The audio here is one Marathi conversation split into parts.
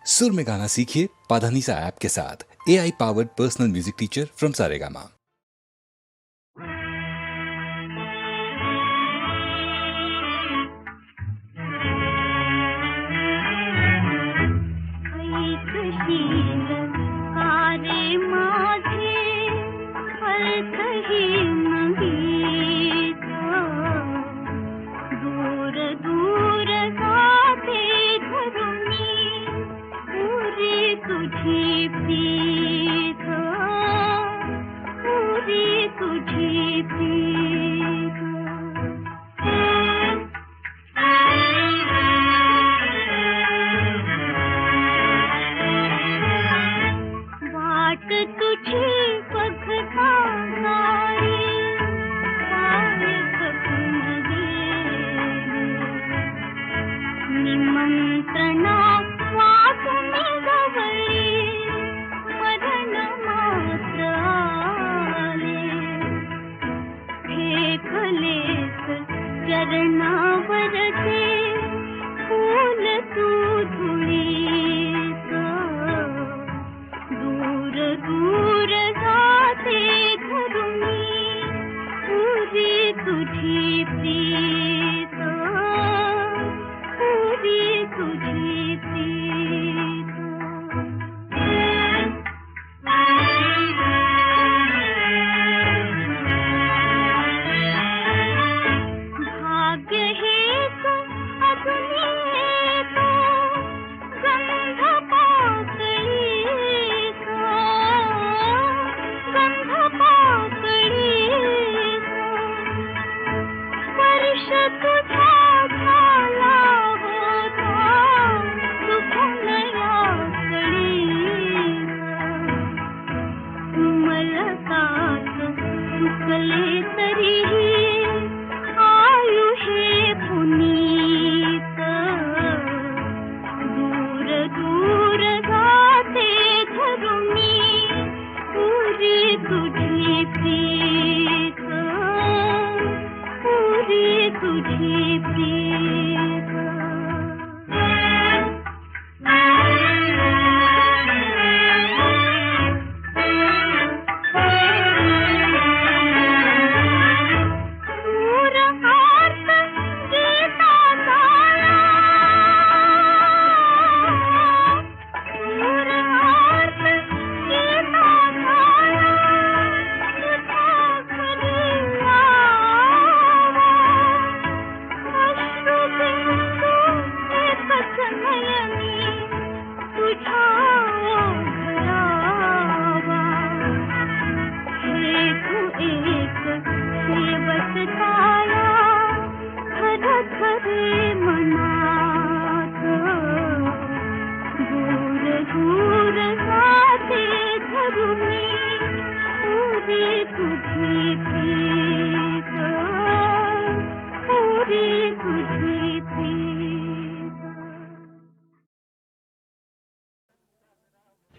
सुर में गाना सीखिए पाधानीसा ऐप के साथ। AI powered personal music teacher from Saregama.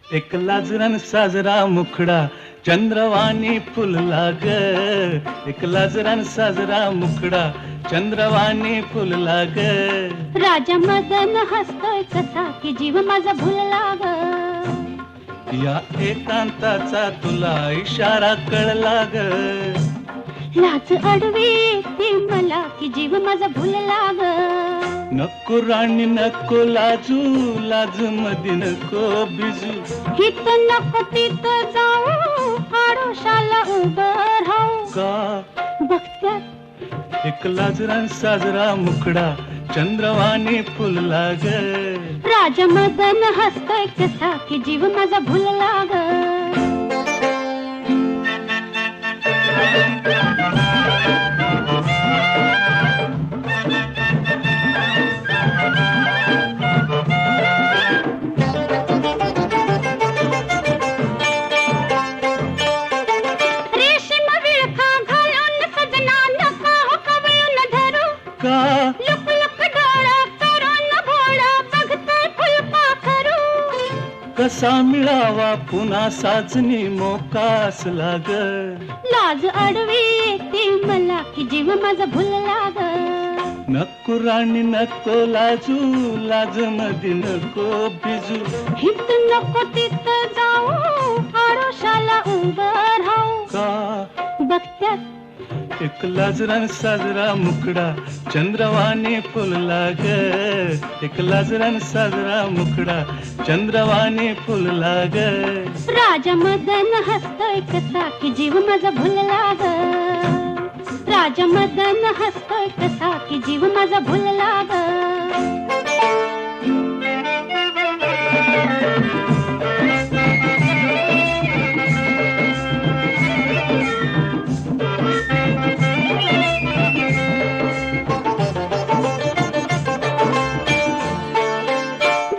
एक लाजरान साजरा मुखडा चंद्रवाणी फुलला ग, एक लाजरान साजरा मुखडा चंद्रवाणी फुलला ग. राजा मदन हसतोय कसा की जीव माझा भुलला ग. या एकांताचा तुला इशारा कळला ग. लाज अडवी ती मला की जीव माझा भुलला ग. नको राणी नको लाजू, लाज मध्ये नको भिजू. हित नको तिथं जाऊ, आडोशाला उभं राहू. का बघत्यात एक लाजरान साजरा मुखडा चंद्रवाणी फुलला ग. राजा मदन हसतोय कसा की जीव माझा भुलला ग. कसा मिळावा पुन्हा साजनी मोकास लाग. लाज अडवी येते मला की जीव माझा भुलला ग. नको राणी नको लाजू, लाज मध्ये नको भिजू. हित नको तिथं जाऊ, आडोशाला उभं राहू. का बघत्यात एक लाजरान साजरा मुखडा चंद्रवाणी फुलला ग. एक लाजरान साजरा मुखडा चंद्रवाणी फुलला ग. राजा मदन हसतोय कसा की जीव माझा भुलला ग. राजा मदन हसतोय कसा की जीव माझा भुलला ग.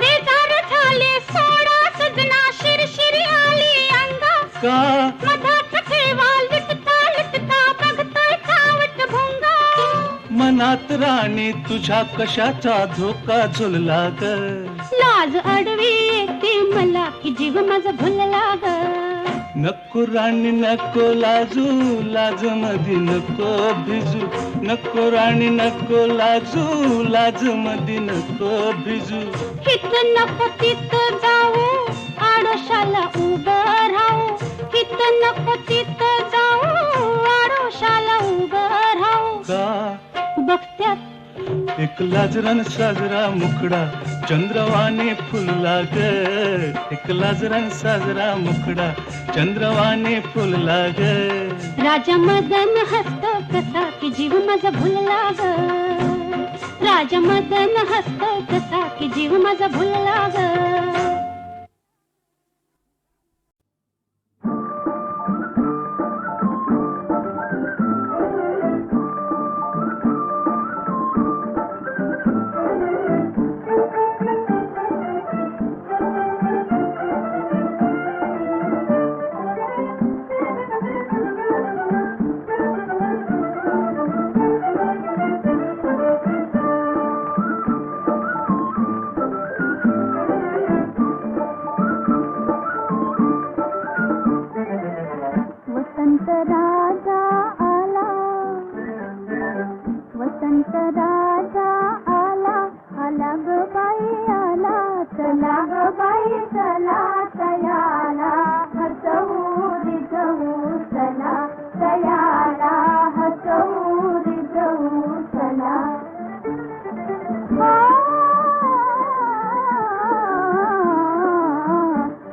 बेजार झाले सोडा सजना, शिरशिरी आली अंगा. का मधात ठेवा लुटता लुटता बघतोय खावट भोंगा. मनात राणी तुझ्या कशाचा धोका झुलला ग. लाज अडवी येते मला की जीव माझा भुलला ग. नको राणी नको लाजू, लाज मध्ये नको भिजू. नको राणी नको लाजू, लाज मध्ये नको भिजू. हित नको तिथं जाऊ, आडोशाला उभं राहू. हित नको तिथं जाऊ, आडोशाला उभं राहू. का बघत्यात एक लाजरान साजरा मुखडा चंद्रवाणी फुलला ग. एक लाजरान साजरा मुखडा चंद्रवाणी फुलला ग. राजा मदन हसतो कसा की जीव माझा भुलला ग. राजा मदन हसतो कसा की जीव माझा भुलला ग. वसंत राजा आला, वसंत राजा आला. आला ग बाई आला, चला ग बाई चला तयाला. हसवू रिझवू चला तयाला. हसवू रिझवू चला.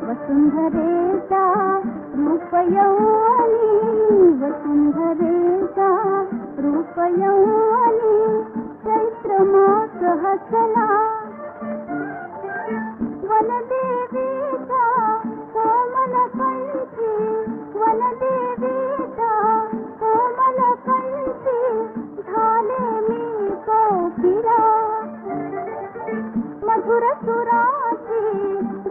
वसुंधरेचा रूप यौवनी, वसुंधरेचा रूप यौवनी. चैत्र मास हसला, वनदेवीचा कोमल कंठी. वनदेवीचा कोमल कंठी. झाले मी कोकिला, मधुर सुराची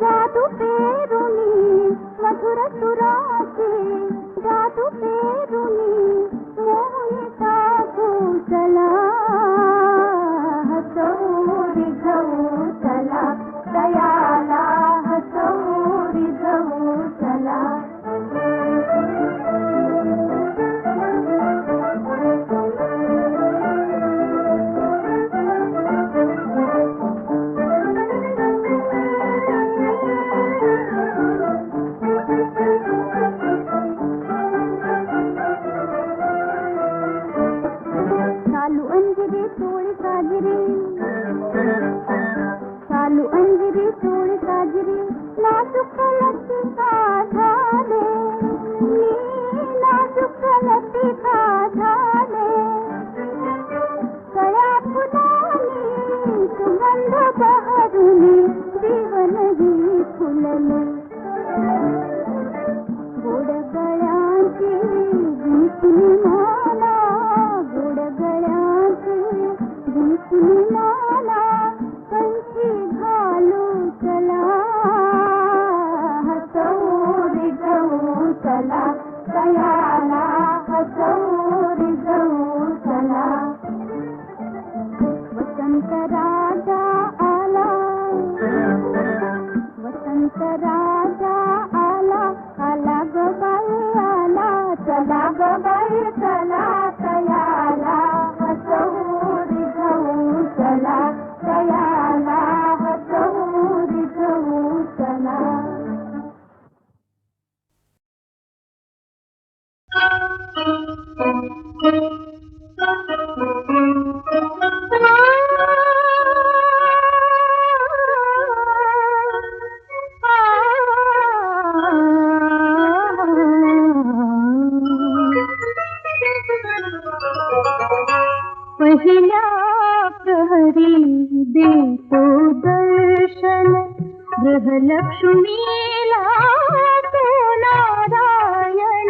जादू पेरुनी. मधुर सुराची जादू पेरुनी. मोहिता चला, हसवू रिझवू चला तयाला. हसवू रिझवू चला. चालू अंजिरी चोळी साजरी, चालू अंजिरी चोळी साजरी. नाजूक लतिका झाले, मी नाजूक लतिका झाले. कळ्या फुलांनी सुगंध बहरुनी, जीवनही फुलले. गोड गळ्यांची गुंफणी माला, गोड गळ्यांची गुंफणी माला. कंठी घालू चला, हसवू रिझवू चला तयाला. हसवू रिझवू चला. वसंत राजा आला, वसंत राजा आला. आला ग बाई आला, चला ग बाई चला तयाला. हसवू रिझवू गृहलक्ष्मीला तो नारायण,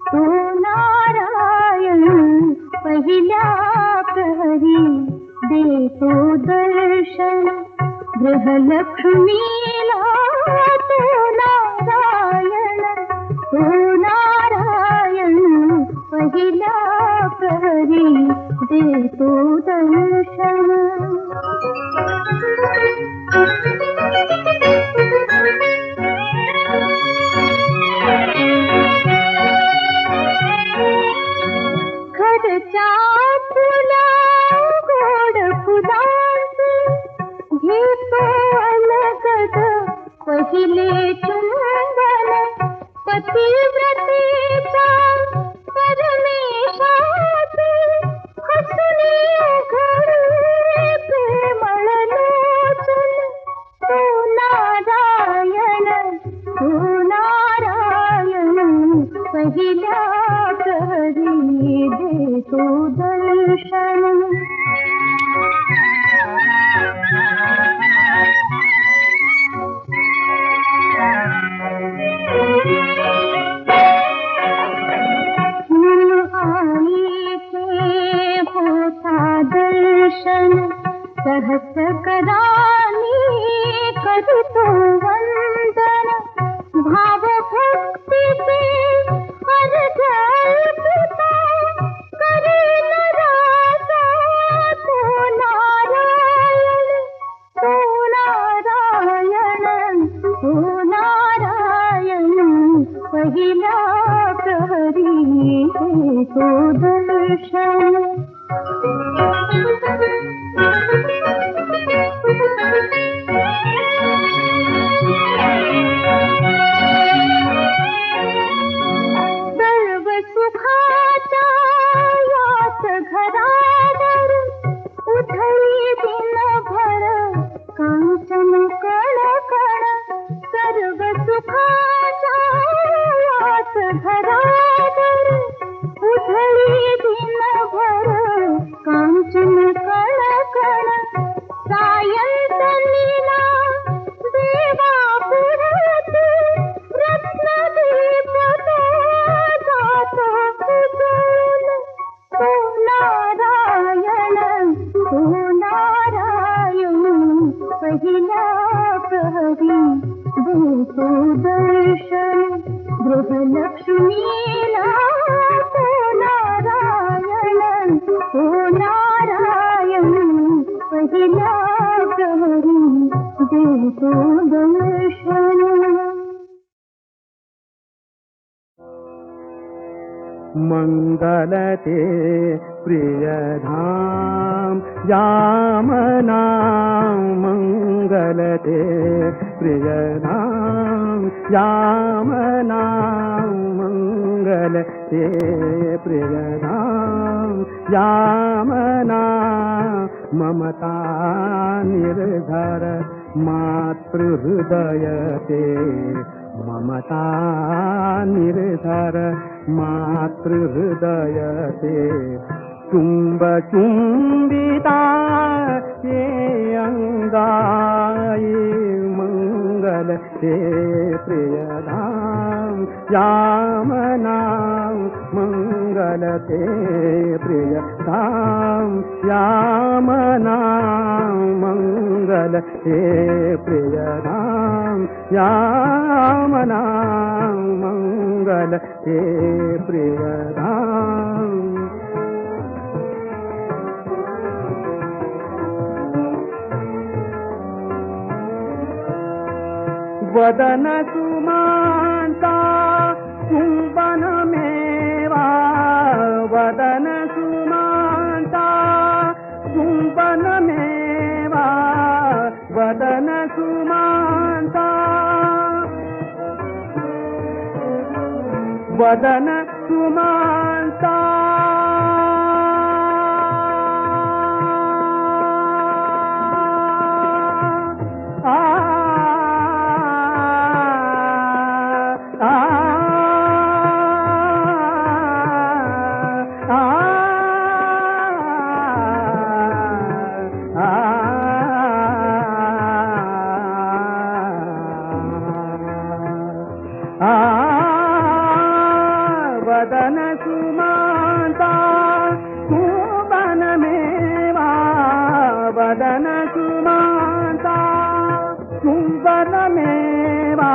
तो नारायण पहिल्या प्रहरी देतो दर्शन. गृहलक्ष्मीला तो नारायण, तो नारायण पहिल्या प्रहरी देतो दर्शन. घरच्या फुला गोड फुलांचे घेतो अलगद पहिले चुंबन. पतिव्रतेचा परमेशाचे हसणे उघडे प्रेमळ लोचन. तो नारायण, तो नारायण पहिल्या प्रहरी देतो दर्शन. आईचे होता दर्शन, सहस करानी करतो वंदन. भाव भक्तीचे अर्घ अर्पिता करेल राजा तो नारायण, तो नारायण, तो नारायण पहिल्या प्रहरी देतो दर्शन. सर्व सुखाच्या याच घरावर उधळी दिनभर कांचन कणकण. सर्व सुखाच्या याच घरावर उधळी दिनभर कांचन कणकण. सायंतनीला देवा पुढती रत्नदीप तो जातो उजळून. तो नारायण, तो नारायण पहिल्या प्रहरी देतो दर्शन. गृहलक्ष्मीला तो नारायण, तो नारायण पहिल्या प्रहरी देतो दर्शन. मंगलते प्रियधाम यामना. मंगलते प्रियधाम यामना. मंगलते प्रियधाम यामना. ममता निर्धर मातृहृदयते. ममता निर्धर मातृहृदयते. चुंबिता ये अंगाई. मंगलते प्रियधाम यामना. मंगलते प्रियधाम यामना. मंगलते प्रियधाम यामना. मंगलते प्रियधाम. वदन सुमांता कुंबन मेवा. वदन सुमांता कुंबन मेवा. वदन सुमांता. वदन सुमांता. चुंबनमेवा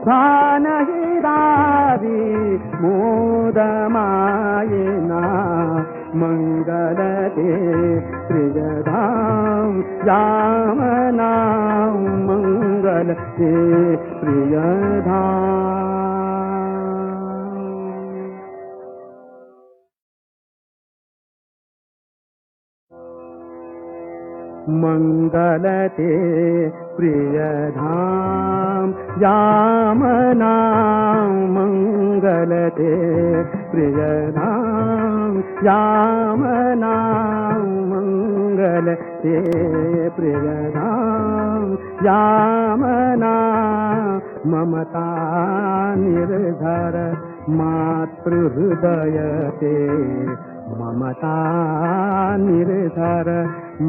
भानहि दारी मोदमायिना मङ्गलते प्रियधाम यामनां मङ्गलते प्रियधाम। मङ्गलते प्रियधाम यामनां मङ्गलते प्रियधाम यामनां मङ्गलते प्रियधाम यामनां ममता निर्धर मातृहृदयते ममता निर्धर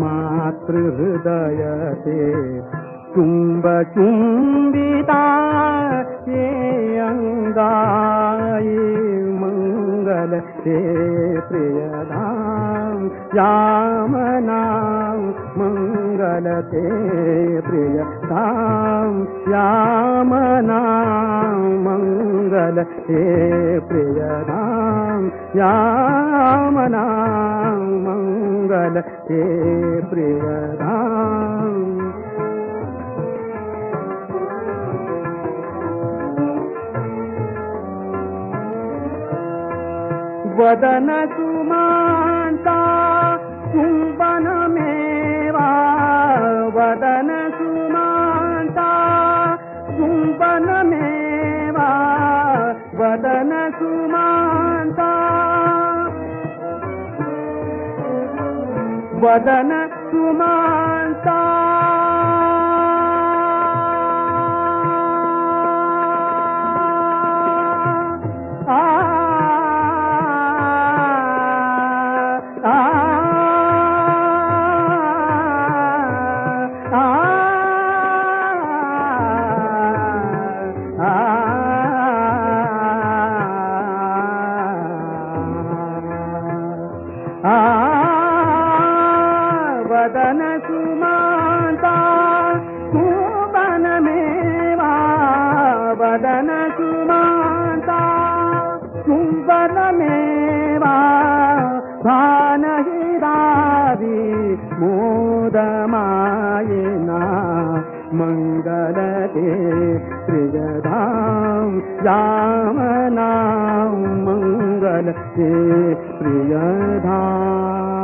मातृहृदयते चुम्बचुम्बिता ये अङ्गायि मङ्गलते प्रियधाम यामनां मङ्गलते प्रियधाम यामनां मङ्गलते प्रियधाम यामनां मङ्गलते प्रियधाम। वदन सुमांता चुंबनमेवा वदन सुमांता चुंबनमेवा वदन सुमांता वदन सुमांता वदन सुमांता चुंबनमेवा वदन सुमांता चुंबनमेवा भानहि दारी मोदमायिना मङ्गलते प्रियधाम यामनां मङ्गलते प्रियधाम।